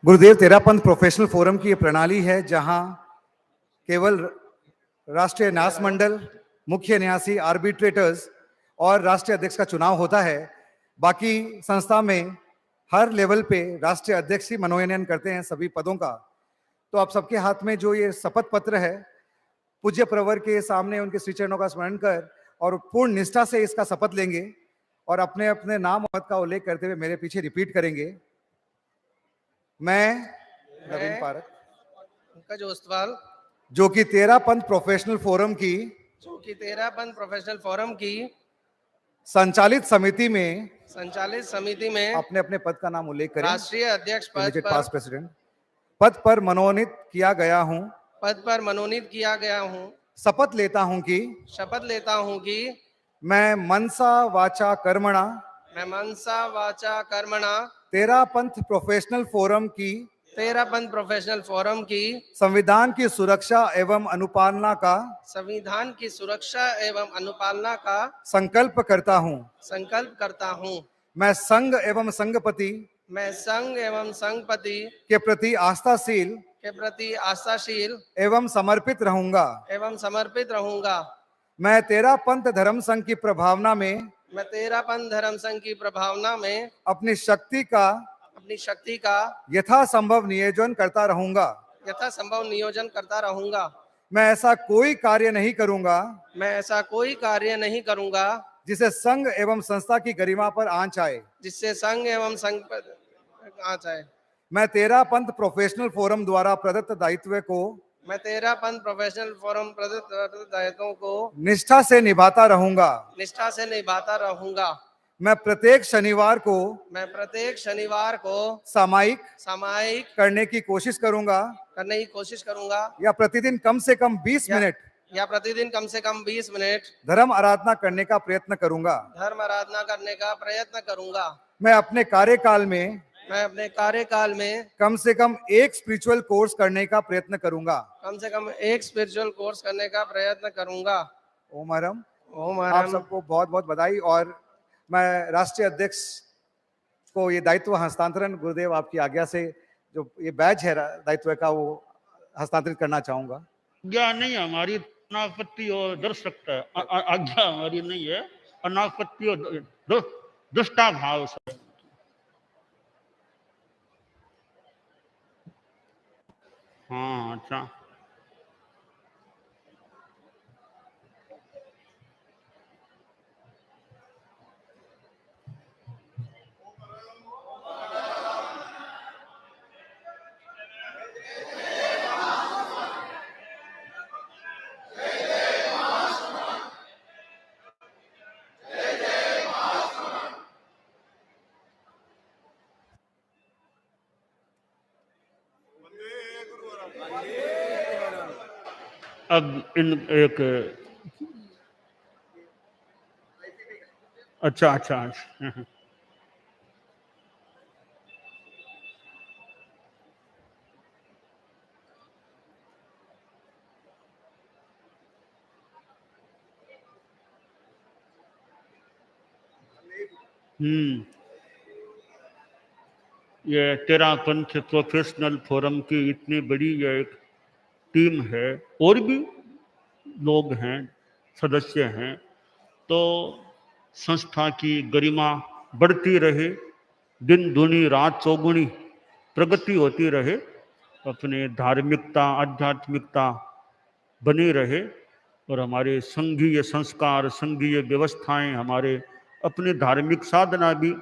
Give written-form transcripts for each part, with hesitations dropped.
गुरुदेव Terapanth professional forum की ये प्रणाली है जहां केवल राष्ट्रीय न्यास मंडल, मुख्य न्यासी, आर्बिट्रेटर्स और राष्ट्रीय अध्यक्ष का चुनाव होता है। बाकी संस्था में हर लेवल पे राष्ट्रीय अध्यक्ष ही मनोनयन करते हैं सभी पदों का। तो आप सबके हाथ में जो ये शपथ पत्र है, पूज्य प्रवर के सामने उनके श्री चरणों का स्मरण कर और पूर्ण निष्ठा से इसका शपथ लेंगे और अपने अपने नाम और पद का उल्लेख करते हुए मेरे पीछे रिपीट करेंगे। मैं नवीन पारक पंकज ओस्तवाल जो कि तेरापंथ प्रोफेशनल फोरम की संचालित समिति में अपने अपने पद का नाम उल्लेख करें। राष्ट्रीय अध्यक्ष पद पास्ट प्रेसिडेंट पद पर मनोनीत किया गया हूं। शपथ लेता हूं कि मैं मनसा वाचा कर्मणा तेरापंथ प्रोफेशनल फोरम की संविधान की सुरक्षा एवं अनुपालना का संकल्प करता हूं। मैं संघ एवं संघपति के प्रति आस्थाशील एवं समर्पित रहूंगा। मैं तेरापंथ धर्म संघ की प्रभावना में अपनी शक्ति का यथासंभव नियोजन करता रहूंगा। मैं ऐसा कोई कार्य नहीं करूंगा जिसे संघ एवं संस्था की गरिमा पर आंच आए। मैं तेरापंथ प्रोफेशनल फोरम द्वारा प्रदत्त दायित्व को निष्ठा से निभाता रहूंगा। मैं प्रत्येक शनिवार को सामायिक करने की कोशिश करूंगा या प्रतिदिन कम से कम 20 मिनट धर्म आराधना करने का प्रयत्न करूंगा। मैं अपने कार्यकाल में कम से कम एक स्पिरिचुअल कोर्स करने का प्रयत्न करूंगा। ओम हरम। आप सबको बहुत बहुत बधाई। और मैं राष्ट्रीय अध्यक्ष को ये दायित्व हस्तांतरण गुरुदेव आपकी आज्ञा से जो ये बैच है दायित्व का वो हस्तांतरित करना चाहूंगा। आज्ञा नहीं हमारी, अनापत्ति और दर्श सकता है। आज्ञा हमारी नहीं है, अनापत्ति और दृष्टा भाव से। हाँ अच्छा। अब इन एक अच्छा ये तेरापंथ प्रोफेशनल फोरम की इतनी बड़ी ये एक टीम है, और भी लोग हैं, सदस्य हैं, तो संस्था की गरिमा बढ़ती रहे, दिन दूनी रात चौगुनी प्रगति होती रहे, अपने धार्मिकता आध्यात्मिकता बनी रहे, और हमारे संघीय संस्कार, संघीय व्यवस्थाएं, हमारे अपने धार्मिक साधना भी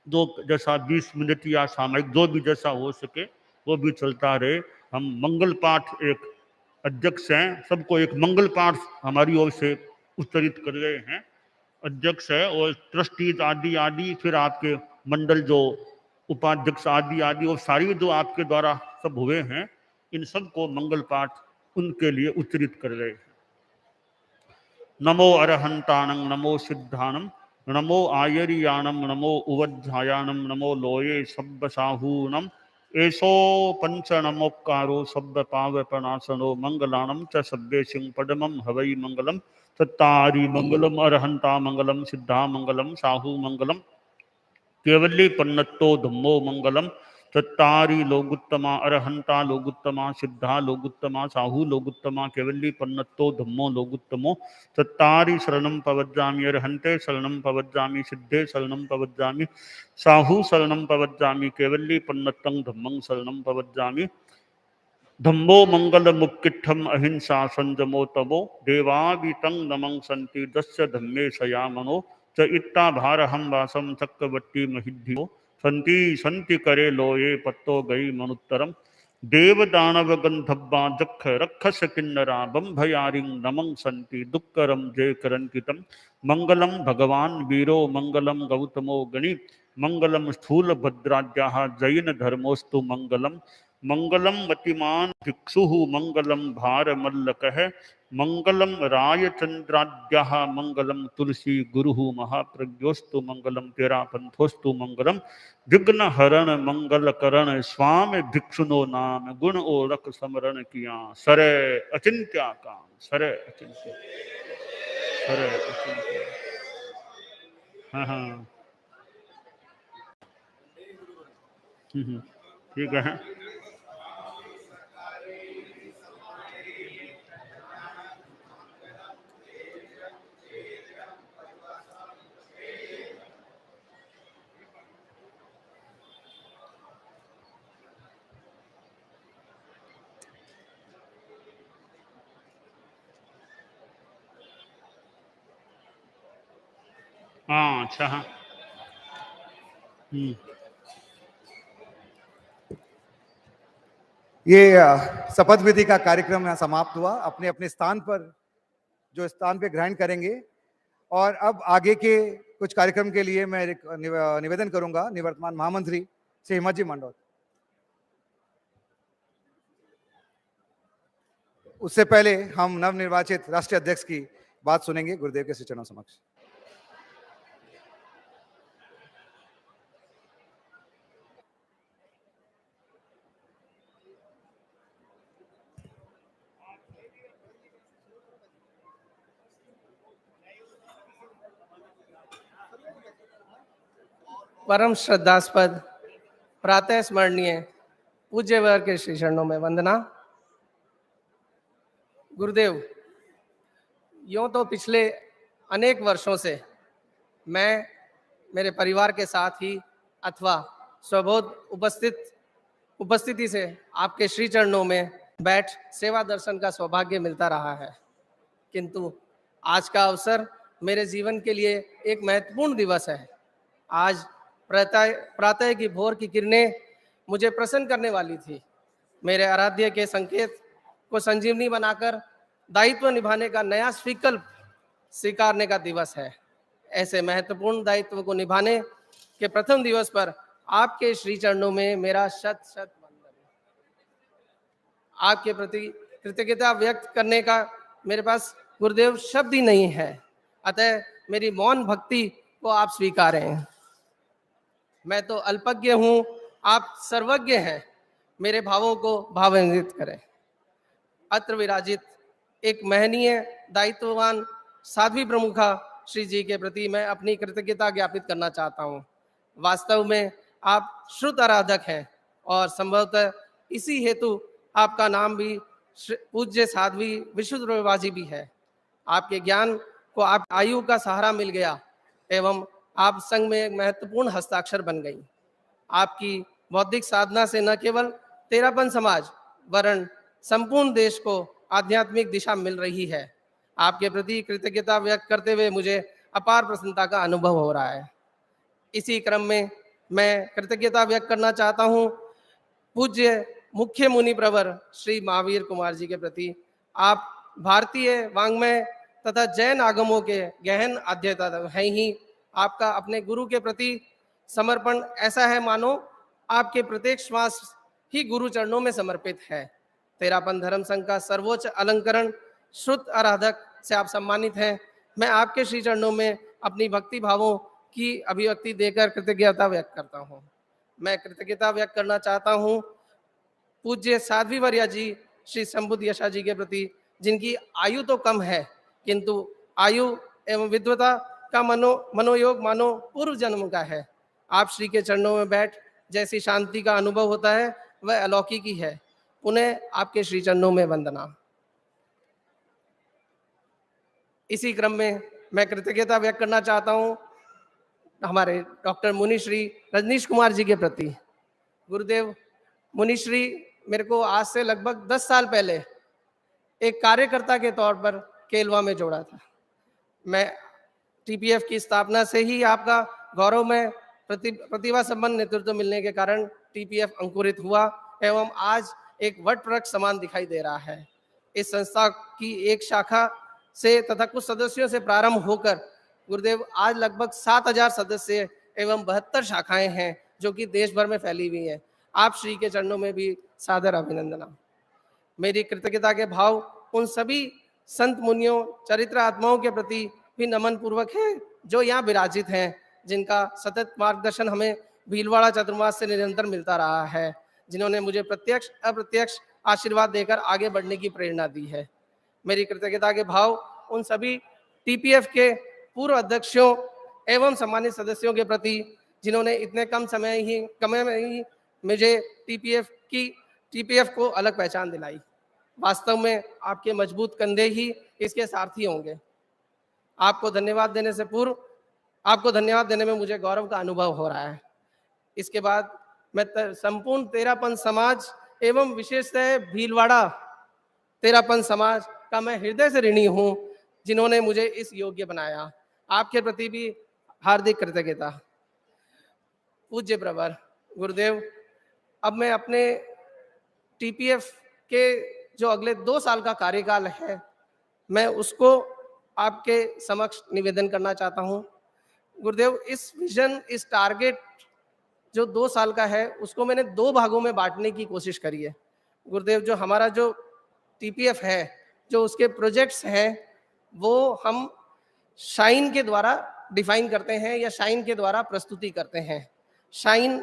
दो जैसा 20 मिनट या सामयिक जो भी जैसा हो सके वो भी चलता रहे। हम मंगल पाठ, एक अध्यक्ष हैं, सबको एक मंगल पाठ हमारी ओर से उत्तरित कर रहे हैं। अध्यक्ष है और ट्रस्टीज आदि, फिर आपके मंडल जो उपाध्यक्ष आदि और सारी जो आपके द्वारा सब हुए हैं, इन सबको मंगल पाठ उनके लिए उत्तरित कर रहे हैं। नमो अरहंताणं, नमो सिद्धाणं, नमो आयरियाणं, नमो उवध्यायाणं, नमो लोये सब्बसाहूणं, एषो पंच नमोक्कारो सब्ब पावपनाशनो मंगलाणं च सब्बेशिं पदमं हवै मंगलम सत्तारि मंगलम अरहंता मंगलम सिद्धा मंगलम साहू मंगलम केवली पन्नत्तो धम्मो मंगलम चत्तारि लोगुत्तमा अरहंता लोगुत्तमा सिद्धा लोगुत्तमा साहू लोगुत्तमा केवली पन्नत्तो धम्मो लोगुत्तमो चत्तारि शरणं पवज्जामि अरहंते शरणं पवज्जामि सिद्धे शरणं पवज्जामि साहू शरणं पवज्जामि केवली पन्नत्तं धम्मं शरणं पवज्जामि धम्मो मंगल मुक्किठम अहिंसा संजमो तमो देवावितं नमं संति दस्य धम्मे शयामनो च इत्ता भारहं वासम चक्रवर्ती महिद्धियो संति संति करे लोये पत्तो गई मनुत्तरम देव दानव गंधब्बा जख रक्षस किन्नरा बंभयारिं नमं संति दुक्करम जय करंकितम मंगलम भगवान वीरो मंगलम गौतमो गणि मंगलम स्थूल भद्राद्याः जैन धर्मोस्तु मंगलम मंगलम मतिमान भिक्षु मंगलम भार मल्लकः मंगलम रायचंद्राद्याः मंगलम तुलसी गुरु महाप्रज्ञोस्तु मंगलम तेरा पंथोस्तु मंगलम विघ्न हरण मंगल करण स्वामी भिक्षुनो नाम गुण ओरख समरण किया सरे अचिंत्या काम सरे अचिंत्य सरे अचिंत्य। हाँ हाँ ठीक है। हाँ अच्छा हाँ ये शपथ विधि का कार्यक्रम यहाँ समाप्त हुआ। अपने अपने स्थान पर जो स्थान पे ग्रहण करेंगे। और अब आगे के कुछ कार्यक्रम के लिए मैं निवेदन करूंगा निवर्तमान महामंत्री श्री हिम्मत जी मंडोत। उससे पहले हम नवनिर्वाचित राष्ट्रीय अध्यक्ष की बात सुनेंगे गुरुदेव के श्री चरणों समक्ष। परम श्रद्धास्पद प्रातः स्मरणीय पूज्य वर्ग के श्री चरणों में वंदना। गुरुदेव, यूं तो पिछले अनेक वर्षों से मैं मेरे परिवार के साथ ही अथवा स्वबोध उपस्थिति से आपके श्री चरणों में बैठ सेवा दर्शन का सौभाग्य मिलता रहा है, किंतु आज का अवसर मेरे जीवन के लिए एक महत्वपूर्ण दिवस है। आज प्रातः की भोर की किरणें मुझे प्रसन्न करने वाली थी। मेरे आराध्य के संकेत को संजीवनी बनाकर दायित्व निभाने का नया विकल्प स्वीकारने का दिवस है। ऐसे महत्वपूर्ण दायित्व को निभाने के प्रथम दिवस पर आपके श्री चरणों में मेरा शत शत वंदन। आपके प्रति कृतज्ञता व्यक्त करने का मेरे पास गुरुदेव शब्द ही नहीं है, अतः मेरी मौन भक्ति को आप स्वीकारें। मैं तो अल्पज्ञ हूं, आप सर्वज्ञ हैं, मेरे भावों को भावान्वित करें। अत्र विराजित एक महनीय दायित्ववान साध्वी प्रमुखा श्री जी के प्रति मैं अपनी कृतज्ञता ज्ञापित करना चाहता हूं। वास्तव में आप श्रुत आराधक हैं और संभवतः इसी हेतु आपका नाम भी पूज्य साध्वी विशुद्धबाजी भी है। आपके ज्ञान को आप आयु का सहारा मिल गया एवं आप संघ में एक महत्वपूर्ण हस्ताक्षर बन गई। आपकी बौद्धिक साधना से न केवल तेरापन समाज वरन संपूर्ण देश को आध्यात्मिक दिशा मिल रही है। आपके प्रति कृतज्ञता व्यक्त करते हुए मुझे अपार प्रसन्नता का अनुभव हो रहा है। इसी क्रम में मैं कृतज्ञता व्यक्त करना चाहता हूँ पूज्य मुख्य मुनि प्रवर श्री महावीर कुमार जी के प्रति। आप भारतीय वाङ्मय तथा जैन आगमों के गहन अध्येता हैं ही। आपका अपने गुरु के प्रति समर्पण ऐसा है मानो आपके प्रत्येक श्वास ही गुरु चरणों में समर्पित है। तेरापन धर्म संघ का सर्वोच्च अलंकरण श्रुत आराधक से आप सम्मानित हैं। मैं आपके श्री चरणों में अपनी भक्ति भावों की अभिव्यक्ति देकर कृतज्ञता व्यक्त करता हूँ। मैं कृतज्ञता व्यक्त करना चाहता हूँ पूज्य साध्वी वर्या जी श्री संबुद्ध यशा जी के प्रति, जिनकी आयु तो कम है किंतु आयु एवं विद्वता का मनोयोग मानो पूर्व जन्म का है। आप श्री के चरणों में बैठ जैसी शांति का अनुभव होता है वह अलौकिक ही है। पुनः आपके श्री चरणों में वंदना। इसी क्रम में मैं कृतज्ञता व्यक्त करना चाहता हूँ हमारे डॉक्टर मुनिश्री रजनीश कुमार जी के प्रति। गुरुदेव मुनिश्री मेरे को आज से लगभग 10 साल पहले एक कार्यकर्ता के तौर पर केलवा में जोड़ा था। मैं टीपीएफ की स्थापना से ही आपका गौरव में प्रतिभा संपन्न नेतृत्व मिलने के कारण टीपीएफ अंकुरित हुआ एवं आज एक वट वृक्ष समान दिखाई दे रहा है। इस संस्था की एक शाखा से तथा कुछ सदस्यों से प्रारंभ होकर गुरुदेव आज लगभग 7000 सदस्य एवं 72 शाखाएं हैं जो कि देश भर में फैली हुई हैं। आप श्री के चरणों में भी सादर अभिनंदन। मेरी कृतज्ञता के भाव उन सभी संत मुनियों चरित्र आत्माओं के प्रति भी नमन पूर्वक है जो यहाँ विराजित हैं, जिनका सतत मार्गदर्शन हमें भीलवाड़ा चतुर्मास से निरंतर मिलता रहा है, जिन्होंने मुझे प्रत्यक्ष अप्रत्यक्ष आशीर्वाद देकर आगे बढ़ने की प्रेरणा दी है। मेरी कृतज्ञता के भाव उन सभी टीपीएफ के पूर्व अध्यक्षों एवं सम्मानित सदस्यों के प्रति जिन्होंने इतने कम समय में ही मुझे टीपीएफ को अलग पहचान दिलाई। वास्तव में आपके मजबूत कंधे ही इसके सारथी होंगे। आपको धन्यवाद देने में मुझे गौरव का अनुभव हो रहा है। इसके बाद मैं संपूर्ण तेरापंथ समाज एवं विशेषतः भीलवाड़ा तेरापंथ समाज का मैं हृदय से ऋणी हूँ, जिन्होंने मुझे इस योग्य बनाया। आपके प्रति भी हार्दिक कृतज्ञता। पूज्य प्रवर गुरुदेव, अब मैं अपने टीपीएफ के जो अगले 2 साल का कार्यकाल है मैं उसको आपके समक्ष निवेदन करना चाहता हूँ। गुरुदेव, इस विजन, इस टारगेट जो 2 साल का है उसको मैंने 2 भागों में बांटने की कोशिश करी है। गुरुदेव, जो हमारा जो टीपीएफ है, जो उसके प्रोजेक्ट्स हैं, वो हम शाइन के द्वारा डिफाइन करते हैं या शाइन के द्वारा प्रस्तुति करते हैं। Shine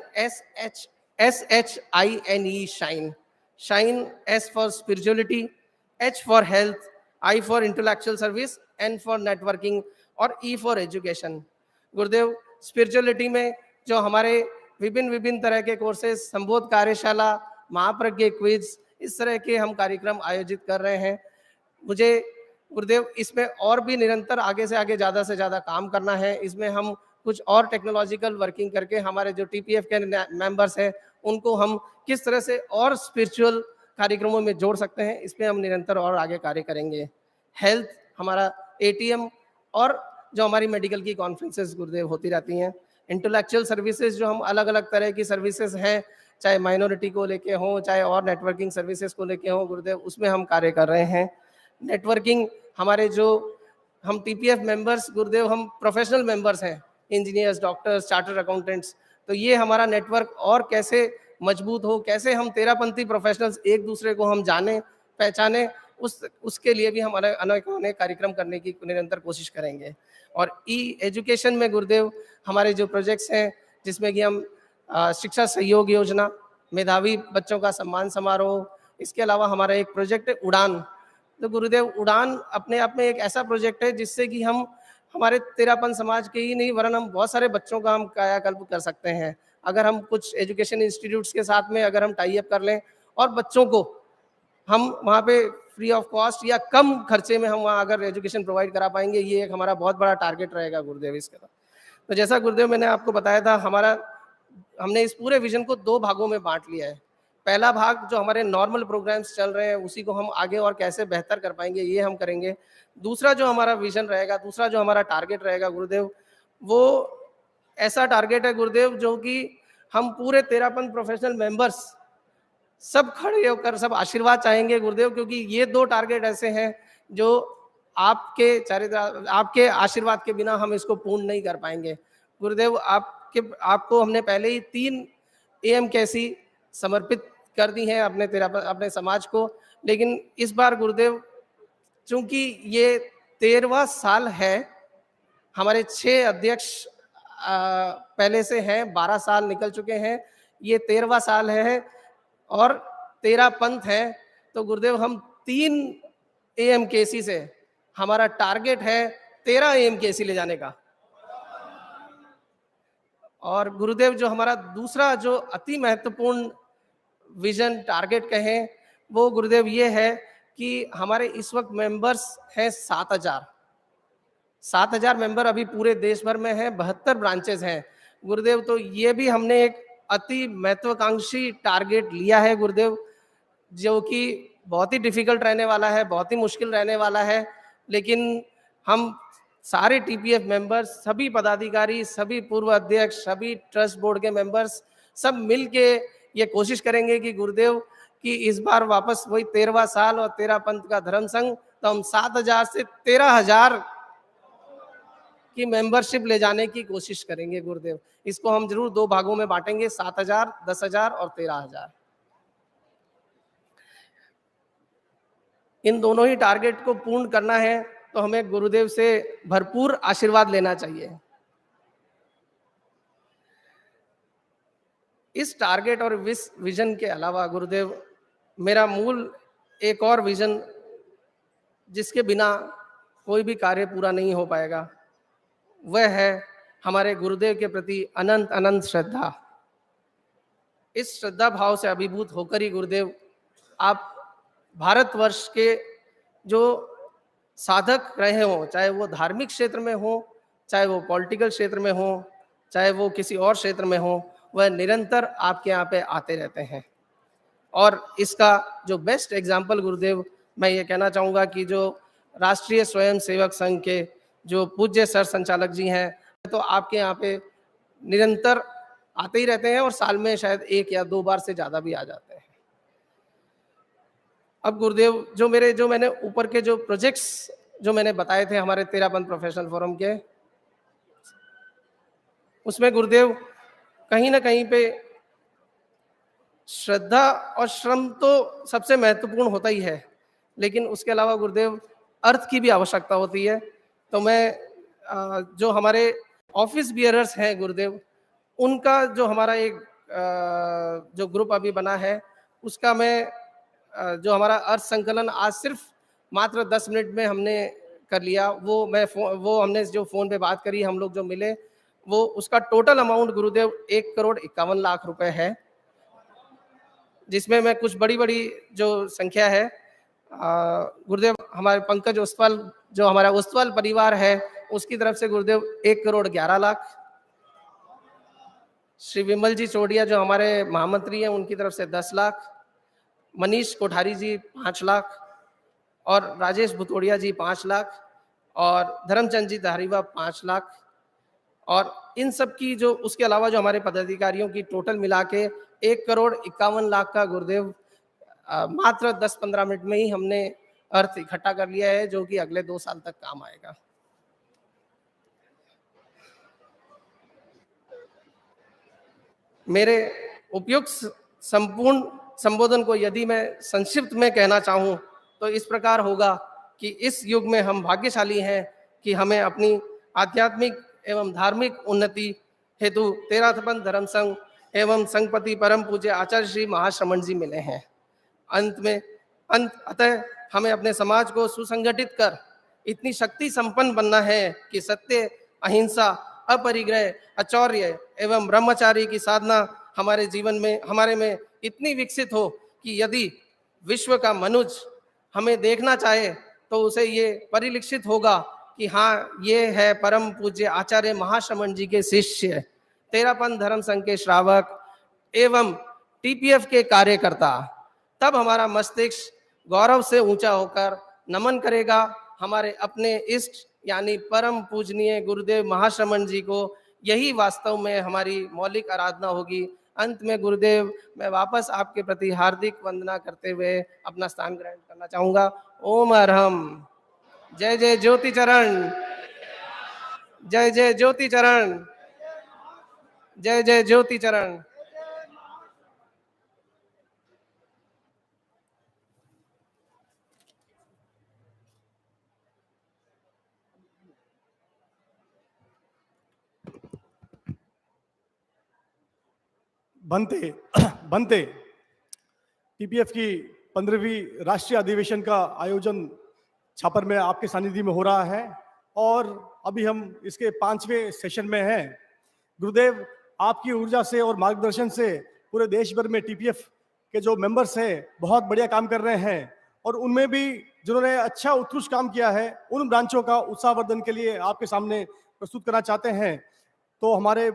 SHINE shine. Shine S for spirituality, H for health, I for intellectual service, N for networking और E for education. Gurudev, spirituality में जो हमारे विभिन्न तरह के कोर्सेज, संबोध कार्यशाला, महाप्रज्ञ क्विज, इस तरह के हम कार्यक्रम आयोजित कर रहे हैं। मुझे गुरुदेव इसमें और भी निरंतर आगे से आगे ज़्यादा से ज़्यादा काम करना है। इसमें हम कुछ और टेक्नोलॉजिकल वर्किंग करके हमारे जो टीपीएफ के मेंबर्स हैं उनको हम किस तरह से और स्पिरिचुअल कार्यक्रमों में जोड़ सकते हैं, इसमें हम निरंतर और आगे कार्य करेंगे। हेल्थ, हमारा एटीएम और जो हमारी मेडिकल की कॉन्फ्रेंसेस गुरुदेव होती रहती हैं। इंटेलेक्चुअल सर्विसेज जो हम अलग अलग तरह की सर्विसेज हैं, चाहे माइनॉरिटी को लेके हों, चाहे और नेटवर्किंग सर्विसेज को लेके हों, गुरुदेव उसमें हम कार्य कर रहे हैं। नेटवर्किंग, हमारे जो हम टीपीएफ मेंबर्स गुरुदेव हम प्रोफेशनल मेंबर्स हैं, इंजीनियर्स, डॉक्टर्स, चार्टर्ड अकाउंटेंट्स, तो ये हमारा नेटवर्क और कैसे मजबूत हो, कैसे हम तेरापंथी प्रोफेशनल्स एक दूसरे को हम जाने पहचाने, उसके लिए भी हमारे अनेक कार्यक्रम करने की निरंतर कोशिश करेंगे। और एजुकेशन में गुरुदेव हमारे जो प्रोजेक्ट्स हैं, जिसमें कि हम शिक्षा सहयोग योजना, मेधावी बच्चों का सम्मान समारोह, इसके अलावा हमारा एक प्रोजेक्ट है उड़ान। तो गुरुदेव, उड़ान अपने आप में एक ऐसा प्रोजेक्ट है जिससे कि हम हमारे तेरापंथ समाज के ही नहीं वरन हम बहुत सारे बच्चों का हम कायाकल्प कर सकते हैं। अगर हम कुछ एजुकेशन इंस्टीट्यूट्स के साथ में अगर हम टाई अप कर लें और बच्चों को हम वहाँ पे फ्री ऑफ कॉस्ट या कम खर्चे में हम वहाँ अगर एजुकेशन प्रोवाइड करा पाएंगे, ये एक हमारा बहुत बड़ा टारगेट रहेगा गुरुदेव इसके बाद। तो जैसा गुरुदेव मैंने आपको बताया था, हमने इस पूरे विजन को 2 भागों में बांट लिया है। पहला भाग जो हमारे नॉर्मल प्रोग्राम्स चल रहे हैं उसी को हम आगे और कैसे बेहतर कर पाएंगे ये हम करेंगे। दूसरा जो हमारा विजन रहेगा, दूसरा जो हमारा टारगेट रहेगा गुरुदेव, वो ऐसा टारगेट है गुरुदेव जो कि हम पूरे तेरापंथ प्रोफेशनल मेंबर्स सब खड़े होकर सब आशीर्वाद चाहेंगे गुरुदेव, क्योंकि ये 2 टारगेट ऐसे हैं जो आपके आशीर्वाद के बिना हम इसको पूर्ण नहीं कर पाएंगे। गुरुदेव, आपको हमने पहले ही 3 AMKC समर्पित कर दी हैं अपने समाज को, लेकिन इस बार गुरुदेव चूंकि ये 13वां साल है, हमारे 6 अध्यक्ष पहले से हैं, 12 साल निकल चुके हैं, ये 13वां साल है और 13 पंथ है। तो गुरुदेव हम 3 AMKC से हमारा टारगेट है 13 AMKC ले जाने का। और गुरुदेव जो हमारा दूसरा जो अति महत्वपूर्ण विजन टारगेट कहें, वो गुरुदेव ये है कि हमारे इस वक्त मेंबर्स हैं 7,000 मेंबर अभी पूरे देश भर में हैं, 72 ब्रांचेस हैं गुरुदेव। तो ये भी हमने एक अति महत्वाकांक्षी टारगेट लिया है गुरुदेव, जो कि बहुत ही डिफिकल्ट रहने वाला है, बहुत ही मुश्किल रहने वाला है, लेकिन हम सारे टीपीएफ मेंबर्स, सभी पदाधिकारी, सभी पूर्व अध्यक्ष, सभी ट्रस्ट बोर्ड के मेंबर्स सब मिल के ये कोशिश करेंगे कि गुरुदेव कि इस बार वापस वही 13वां साल और 13 पंथ का धर्म संघ, तो हम 7,000 से 13,000 की मेंबरशिप ले जाने की कोशिश करेंगे गुरुदेव। इसको हम जरूर 2 भागों में बांटेंगे, 7,000, 10,000 और 13,000। इन दोनों ही टारगेट को पूर्ण करना है तो हमें गुरुदेव से भरपूर आशीर्वाद लेना चाहिए। इस टारगेट और विजन के अलावा गुरुदेव, मेरा मूल एक और विजन जिसके बिना कोई भी कार्य पूरा नहीं हो पाएगा, वह है हमारे गुरुदेव के प्रति अनंत अनंत श्रद्धा। इस श्रद्धा भाव से अभिभूत होकर ही गुरुदेव आप भारतवर्ष के जो साधक रहे हों, चाहे वो धार्मिक क्षेत्र में हो, चाहे वो पॉलिटिकल क्षेत्र में हो, चाहे वो किसी और क्षेत्र में हो, वह निरंतर आपके यहाँ पे आते रहते हैं। और इसका जो बेस्ट एग्जाम्पल गुरुदेव मैं ये कहना चाहूँगा कि जो राष्ट्रीय स्वयं सेवक संघ के जो पूज्य सर संचालक जी हैं, तो आपके यहाँ पे निरंतर आते ही रहते हैं और साल में शायद 1 या 2 बार से ज़्यादा भी आ जाते हैं। अब गुरुदेव जो मैंने ऊपर के जो प्रोजेक्ट्स जो मैंने बताए थे हमारे 13 पंथ प्रोफेशनल फोरम के, उसमें गुरुदेव कहीं ना कहीं पे श्रद्धा और श्रम तो सबसे महत्वपूर्ण होता ही है, लेकिन उसके अलावा गुरुदेव अर्थ की भी आवश्यकता होती है। तो मैं जो हमारे ऑफिस बियरर्स हैं गुरुदेव, उनका जो हमारा एक जो ग्रुप अभी बना है, उसका मैं जो हमारा अर्थ संकलन आज सिर्फ मात्र 10 मिनट में हमने कर लिया। वो हमने जो फोन पे बात करी, हम लोग जो मिले, वो उसका टोटल अमाउंट गुरुदेव 1,51,00,000 रुपए है, जिसमें मैं कुछ बड़ी जो संख्या है गुरुदेव हमारे पंकज ओसवाल जो हमारा ओसवाल परिवार है उसकी तरफ से गुरुदेव 1,11,00,000, श्री विमल जी चोडिया जो हमारे महामंत्री हैं उनकी तरफ से 10 लाख, मनीष कोठारी जी 5 लाख और राजेश भुतोड़िया जी 5 लाख और धर्मचंद जी धारीवा 5 लाख, और इन सब की जो उसके अलावा जो हमारे पदाधिकारियों की टोटल मिला के 1,51,00,000 का गुरुदेव मात्र 10-15 मिनट में ही हमने अर्थ इकट्ठा कर लिया है, जो कि अगले 2 साल तक काम आएगा। मेरे उपयुक्त संपूर्ण संबोधन को यदि मैं संक्षिप्त में कहना चाहूं तो इस प्रकार होगा कि इस युग में हम भाग्यशाली हैं कि हमें अपनी आध्यात्मिक एवं धार्मिक उन्नति हेतु 13 पंथ धर्म संघ एवं संघपति परम पूज्य आचार्य श्री महाश्रमण जी मिले हैं। अतः हमें अपने समाज को सुसंगठित कर इतनी शक्ति संपन्न बनना है कि सत्य, अहिंसा, अपरिग्रह, अचौर्य एवं ब्रह्मचारी की साधना हमारे जीवन में हमारे में इतनी विकसित हो कि यदि विश्व का मनुष्य हमें देखना चाहे तो उसे ये परिलक्षित होगा कि हाँ, ये है परम पूज्य आचार्य महाश्रमण जी के शिष्य, 13 पंथ धर्म संघ के श्रावक एवं टीपीएफ के कार्यकर्ता। तब हमारा मस्तिष्क गौरव से ऊंचा होकर नमन करेगा हमारे अपने इष्ट यानी परम पूजनीय गुरुदेव महाश्रमण जी को। यही वास्तव में हमारी मौलिक आराधना होगी। अंत में गुरुदेव मैं वापस आपके प्रति हार्दिक वंदना करते हुए अपना स्थान ग्रहण करना चाहूंगा। ओम अरहम। जय जय ज्योति चरण, जय जय ज्योति चरण, जय जय ज्योति चरण। बनते टीपीएफ की 15वीं राष्ट्रीय अधिवेशन का आयोजन छापर में आपके सानिध्य में हो रहा है और अभी हम इसके 5वें सेशन में हैं। गुरुदेव, आपकी ऊर्जा से और मार्गदर्शन से पूरे देश भर में टीपीएफ के जो मेंबर्स हैं बहुत बढ़िया काम कर रहे हैं, और उनमें भी जिन्होंने अच्छा उत्कृष्ट काम किया है उन ब्रांचों का उत्साहवर्धन के लिए आपके सामने प्रस्तुत करना चाहते हैं। तो हमारे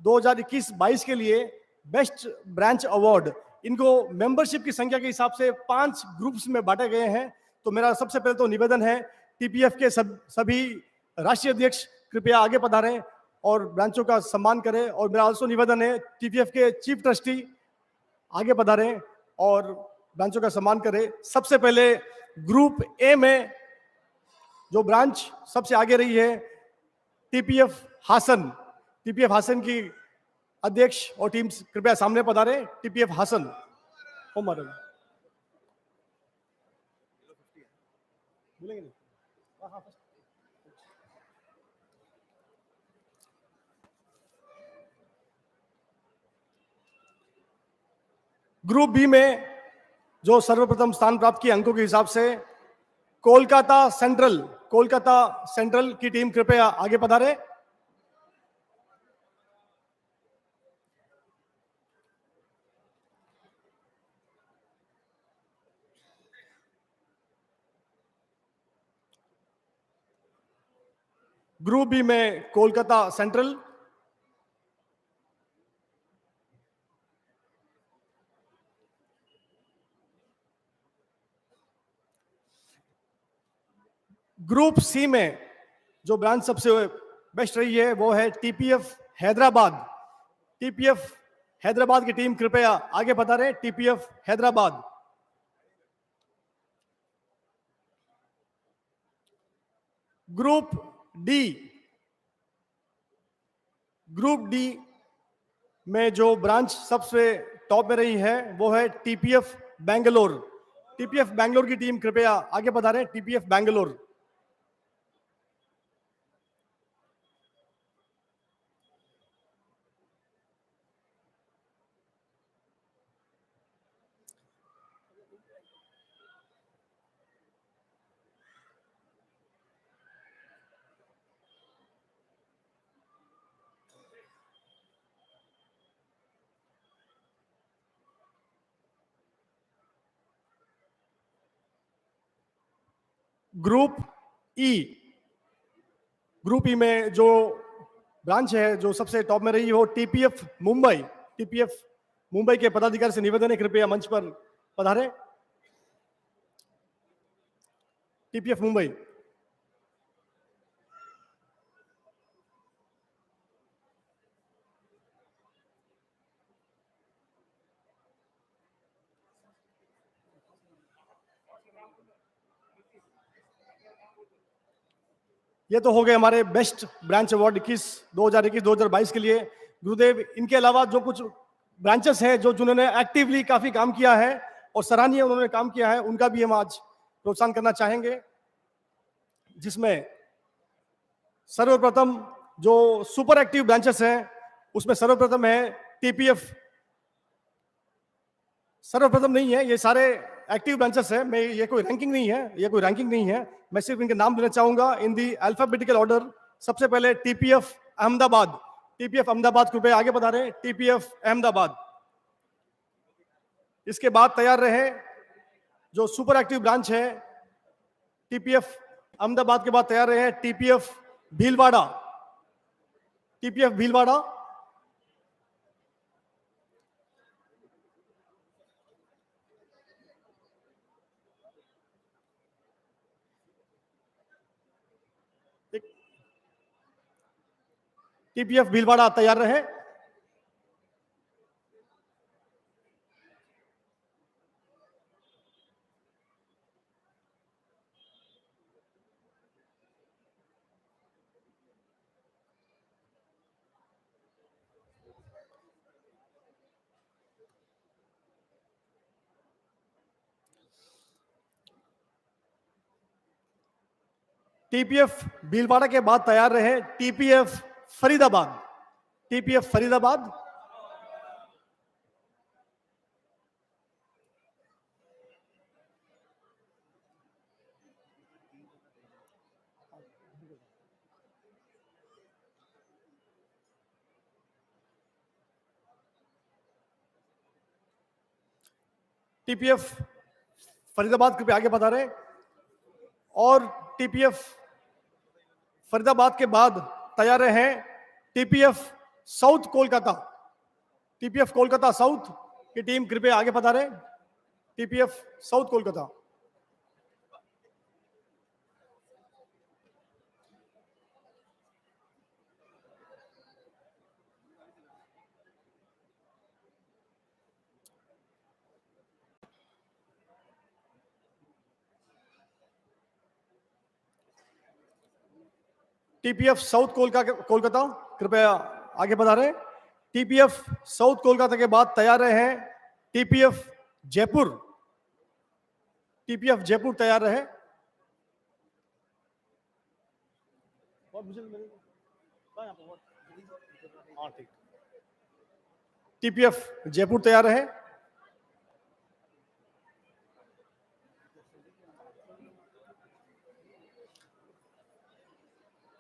2021-22 के लिए बेस्ट ब्रांच अवार्ड, इनको मेंबरशिप की संख्या के हिसाब से 5 ग्रुप्स में बांटे गए हैं। तो मेरा सबसे पहले तो निवेदन है, टीपीएफ के सभी राष्ट्रीय अध्यक्ष कृपया आगे पधारें और ब्रांचों का सम्मान करें। और मेरा ऑल्सो निवेदन है, टीपीएफ के चीफ ट्रस्टी आगे पधारें और ब्रांचों का सम्मान करें। सबसे पहले ग्रुप ए में जो ब्रांच सबसे आगे रही है, टीपीएफ हासन, टीपीएफ हासन की अध्यक्ष और टीम कृपया सामने पधारें। टीपीएफ हासन, ओ मैडम बोलेंगे नहीं? ग्रुप बी में जो सर्वप्रथम स्थान प्राप्त किए अंकों के हिसाब से कोलकाता सेंट्रल की टीम कृपया आगे पधारे। ग्रुप बी में कोलकाता सेंट्रल, ग्रुप सी में जो ब्रांच सबसे बेस्ट रही है वो है टीपीएफ हैदराबाद। टीपीएफ हैदराबाद की टीम कृपया आगे पधारे। टीपीएफ हैदराबाद। ग्रुप डी में जो ब्रांच सबसे टॉप में रही है वो है टीपीएफ बेंगलोर। टीपीएफ बेंगलोर की टीम कृपया आगे पधारे। टीपीएफ बेंगलोर। ग्रुप ई में जो ब्रांच है जो सबसे टॉप में रही हो टीपीएफ मुंबई। टीपीएफ मुंबई के पदाधिकारी से निवेदन है कृपया मंच पर पधारे। टीपीएफ मुंबई। ये तो हो गए हमारे बेस्ट ब्रांच अवार्ड 2021-2022 के लिए। गुरुदेव, इनके अलावा जो कुछ ब्रांचेस हैं जो जिन्होंने एक्टिवली काफी काम किया है और सराहनीय उन्होंने काम किया है, उनका भी हम आज प्रोत्साहन करना चाहेंगे, जिसमें सर्वप्रथम जो सुपर एक्टिव ब्रांचेस हैं उसमें सर्वप्रथम है टीपीएफ। सर्वप्रथम नहीं है, ये सारे एक्टिव ब्रांचेस है। मैं ये कोई रैंकिंग नहीं है, मैं सिर्फ इनके नाम लेना चाहूंगा इन दी अल्फाबेटिकल ऑर्डर। सबसे पहले टीपीएफ अहमदाबाद। टीपीएफ अहमदाबाद कृपया आगे पधारे। टीपीएफ अहमदाबाद। इसके बाद तैयार रहे जो सुपर एक्टिव ब्रांच है टीपीएफ अहमदाबाद के बाद तैयार रहे TPF Bhilwara. TPF Bhilwara. TPF Bhilwara तैयार रहे। टीपीएफ भीलवाड़ा के बाद तैयार रहे TPF Faridabad. TPF Faridabad. TPF Faridabad कृपया आगे पधारे। और टीपीएफ फरीदाबाद के बाद तैयार हैं TPF south Kolkata. TPF Kolkata south की टीम कृपया आगे पधारे। TPF south Kolkata. TPF south Kolkata कृपया आगे पधारें। टीपीएफ साउथ कोलकाता के बाद तैयार रहे टीपीएफ जयपुर। टीपीएफ जयपुर तैयार रहे। टीपीएफ जयपुर तैयार रहे।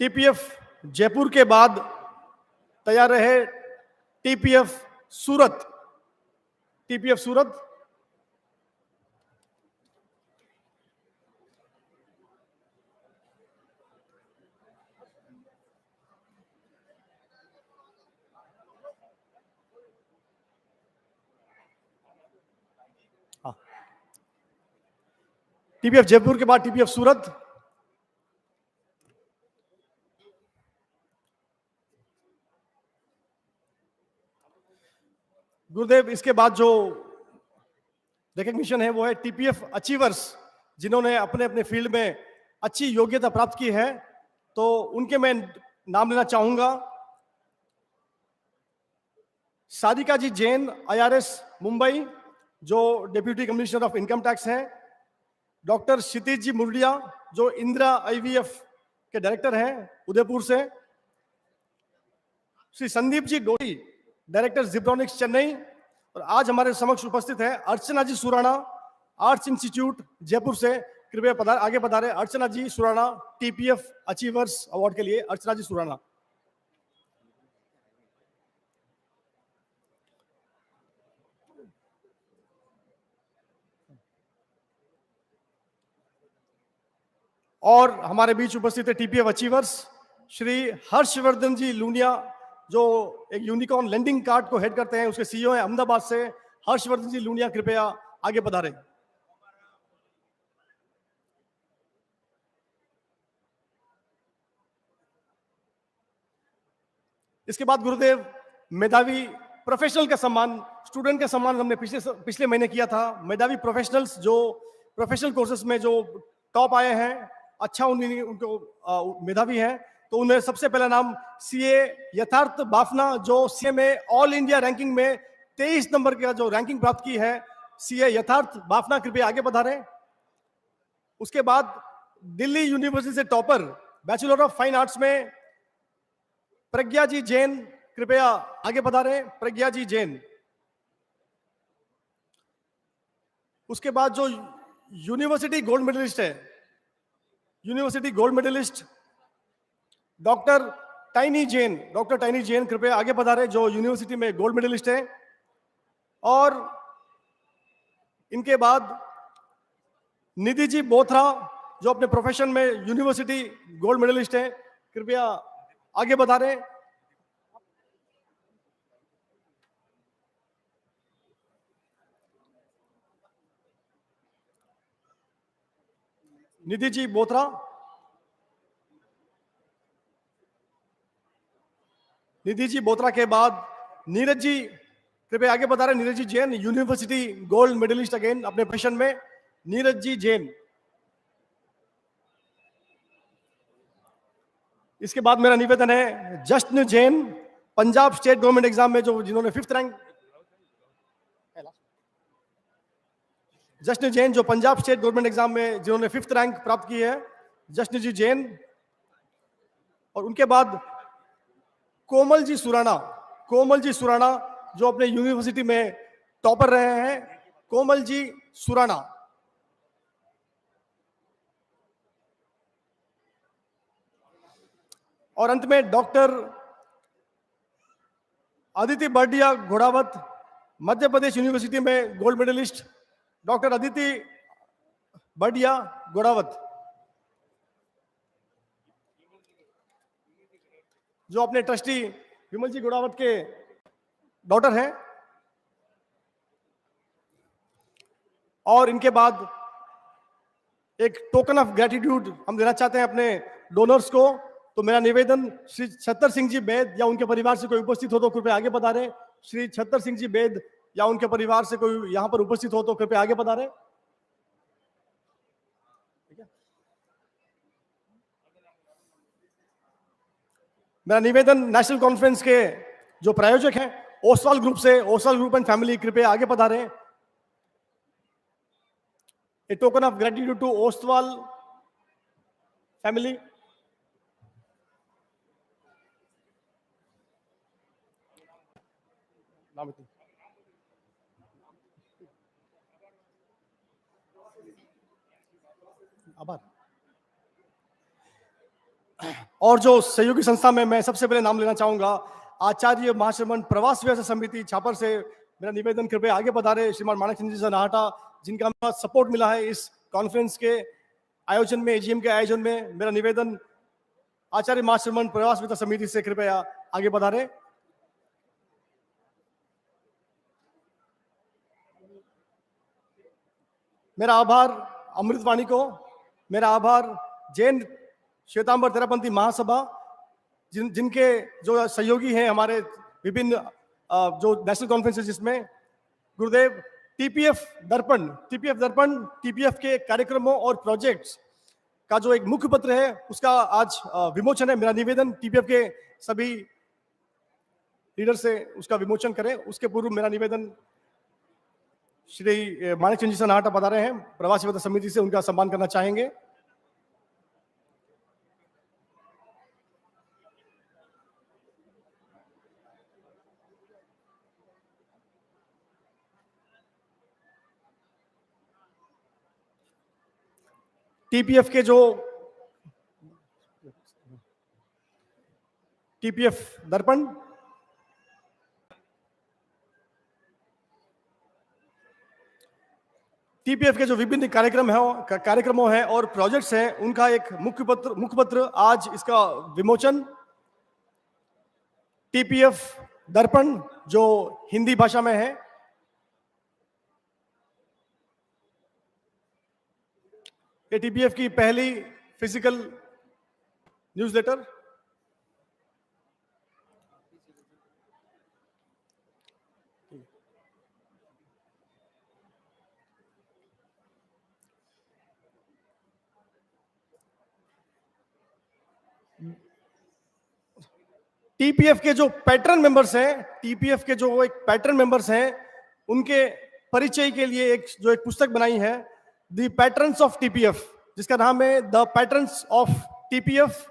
टीपीएफ जयपुर के बाद तैयार रहे टीपीएफ सूरत। टीपीएफ सूरत। टीपीएफ जयपुर के बाद टीपीएफ सूरत। गुरुदेव, इसके बाद जो रिकग्निशन है वो है टीपीएफ अचीवर्स, जिन्होंने अपने अपने फील्ड में अच्छी योग्यता प्राप्त की है। तो उनके मैं नाम लेना चाहूंगा। सारिका जी जैन, आईआरएस मुंबई, जो deputy commissioner of income tax हैं। डॉक्टर क्षितिज जी मुरलिया, जो इंदिरा आईवीएफ के डायरेक्टर हैं उदयपुर से। श्री संदीप जी डोडी, डायरेक्टर जिब्रॉनिक्स चेन्नई। और आज हमारे समक्ष उपस्थित है अर्चना जी सुराणा, आर्ट्स इंस्टीट्यूट जयपुर से। कृपया आगे पधारे अर्चना जी सुराणा, टीपीएफ अचीवर्स अवार्ड के लिए अर्चना जी सुराणा। और हमारे बीच उपस्थित है टीपीएफ अचीवर्स श्री हर्षवर्धन जी लूनिया, जो एक यूनिकॉर्न लेंडिंग कार्ड को हेड करते हैं, उसके सीईओ हैं अहमदाबाद से। हर्षवर्धन जी लूनिया कृपया आगे पधारें। इसके बाद गुरुदेव मेधावी प्रोफेशनल का सम्मान, स्टूडेंट का सम्मान हमने पिछले महीने किया था। मेधावी प्रोफेशनल्स जो प्रोफेशनल कोर्सेज में जो टॉप आए हैं, अच्छा उनको मेधावी हैं, तो उन्हें सबसे पहला नाम सीए यथार्थ बाफना, जो सीए में ऑल इंडिया रैंकिंग में 23 नंबर का जो रैंकिंग प्राप्त की है, सीए यथार्थ बाफना कृपया आगे पधारें। उसके बाद दिल्ली यूनिवर्सिटी से topper, bachelor of fine arts में प्रज्ञा जी जैन कृपया आगे पधारें। प्रज्ञा जी जैन। उसके बाद जो यूनिवर्सिटी गोल्ड मेडलिस्ट है, university gold medallist doctor Tiny Jain, doctor Tiny Jain कृपया आगे पधारें, जो यूनिवर्सिटी में गोल्ड मेडलिस्ट है। और इनके बाद निधि जी बोथरा, जो अपने प्रोफेशन में यूनिवर्सिटी गोल्ड मेडलिस्ट है, कृपया आगे पधारें। निधि जी बोथरा। निधि जी बोथरा के बाद नीरज जी कृपया आगे बता रहे। Neeraj ji Jain, university gold medalist again अपने प्रोफेशन में, नीरज जी जैन। इसके बाद मेरा निवेदन है जश्न Jain, Punjab state government exam में जो जिन्होंने 5th रैंक, जश्न जैन जो पंजाब स्टेट गवर्नमेंट एग्जाम में जिन्होंने 5th रैंक प्राप्त की है, जश्न जी जैन। और उनके बाद कोमल जी सुराणा, कोमल जी सुराणा जो अपने यूनिवर्सिटी में टॉपर रहे हैं, कोमल जी सुराणा। और अंत में डॉक्टर आदित्य बर्डिया घोड़ावत, मध्य प्रदेश यूनिवर्सिटी में गोल्ड मेडलिस्ट, डॉक्टर अदिति बडिया गोड़ावत, जो अपने ट्रस्टी विमल जी गोड़ावत के डॉटर हैं। और इनके बाद एक टोकन ऑफ ग्रेटिट्यूड हम देना चाहते हैं अपने डोनर्स को। तो मेरा निवेदन, श्री छत्तर सिंह जी बैद या उनके परिवार से कोई उपस्थित हो तो कृपया आगे पधारें। श्री छत्तर सिंह जी बैद या उनके परिवार से कोई यहां पर उपस्थित हो तो कृपया आगे पधारें। मेरा निवेदन नेशनल कॉन्फ्रेंस के जो प्रायोजक हैं ओसवाल ग्रुप से, ओसवाल ग्रुप एंड फैमिली, कृपया आगे पधारें। A token of gratitude to Oswal family. आभार। और जो सहयोगी संस्था में मैं सबसे पहले नाम लेना चाहूंगा, आचार्य महाश्रमण प्रवास व्यवसाय समिति छापर से मेरा निवेदन, कृपया आगे पधारे श्रीमान माणक चंद्र जी सनाहटा, जिनका सपोर्ट मिला है इस कॉन्फ्रेंस के आयोजन में, एजीएम के आयोजन में। मेरा निवेदन आचार्य महाश्रमण प्रवास व्यवसाय समिति से कृपया आगे पधारे। मेरा आभार अमृतवाणी को, मेरा आभार जैन श्वेतांबर तेरापंथी महासभा, जिनके जो सहयोगी हैं हमारे विभिन्न जो नेशनल कॉन्फ्रेंसेस, जिसमें गुरुदेव टीपीएफ दर्पण टीपीएफ के कार्यक्रमों और प्रोजेक्ट्स का जो एक मुख्य पत्र है उसका आज विमोचन है। मेरा निवेदन टीपीएफ के सभी लीडर से उसका विमोचन करें। उसके पूर्व मेरा निवेदन, श्री माणक चंद्र जी सनाहटा पधारे हैं प्रवासी व्यवसाय समिति से, उनका सम्मान करना चाहेंगे। टीपीएफ के जो टीपीएफ दर्पण, टीपीएफ के जो विभिन्न कार्यक्रमों हैं और प्रोजेक्ट्स हैं, उनका एक मुख्य पत्र आज इसका विमोचन। टीपीएफ दर्पण जो हिंदी भाषा में है, ये टीपीएफ की पहली फिजिकल न्यूज़लेटर। टीपीएफ के जो पैटर्न मेंबर्स हैं, टीपीएफ के जो एक पैटर्न मेंबर्स हैं, उनके परिचय के लिए एक पुस्तक बनाई है, द पैटर्न्स ऑफ टीपीएफ, जिसका नाम है द पैटर्न्स ऑफ टीपीएफ।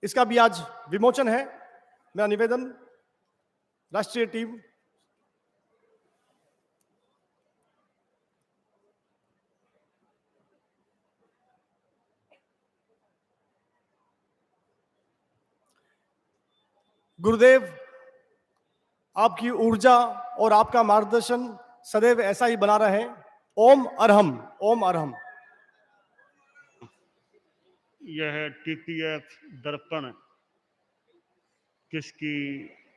इसका भी आज विमोचन है। मेरा निवेदन राष्ट्रीय टीम, गुरुदेव आपकी ऊर्जा और आपका मार्गदर्शन सदैव ऐसा ही बना रहे। ओम अरहम, ओम अरहम। यह टीपीएफ दर्पण, जिसकी